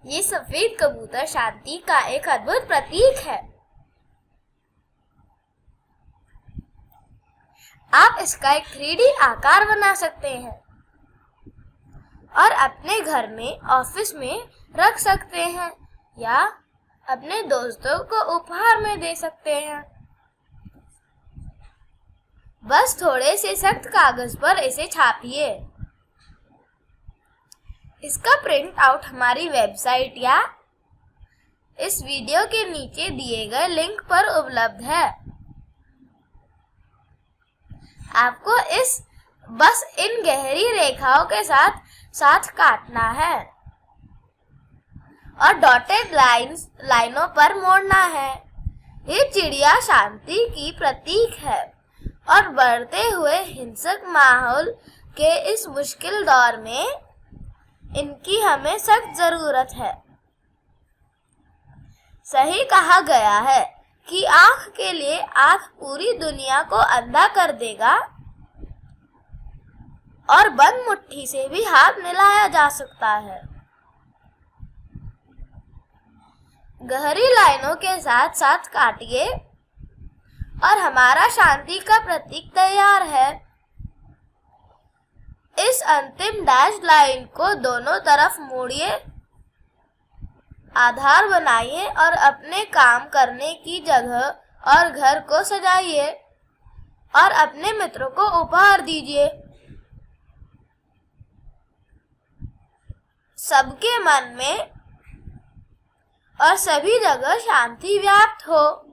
ये सफेद कबूतर शांति का एक अद्भुत प्रतीक है। आप इसका एक 3D आकार बना सकते हैं और अपने घर में, ऑफिस में रख सकते हैं या अपने दोस्तों को उपहार में दे सकते हैं। बस थोड़े से सख्त कागज पर इसे छापिए। इसका प्रिंट आउट हमारी वेबसाइट या इस वीडियो के नीचे दिए गए लिंक पर उपलब्ध है। आपको बस इन गहरी रेखाओं के साथ काटना है और डॉटेड लाइनों पर मोड़ना है। ये चिड़िया शांति की प्रतीक है और बढ़ते हुए हिंसक माहौल के इस मुश्किल दौर में इनकी हमें सख्त जरूरत है। सही कहा गया है कि आँख के लिए आँख पूरी दुनिया को अंधा कर देगा और बंद मुट्ठी से भी हाथ मिलाया जा सकता है। गहरी लाइनों के साथ साथ काटिए और हमारा शांति का प्रतीक तैयार है। इस अंतिम डैश लाइन को दोनों तरफ मोड़िए, आधार बनाइए और अपने काम करने की जगह और घर को सजाइए और अपने मित्रों को उपहार दीजिए। सबके मन में और सभी जगह शांति व्याप्त हो।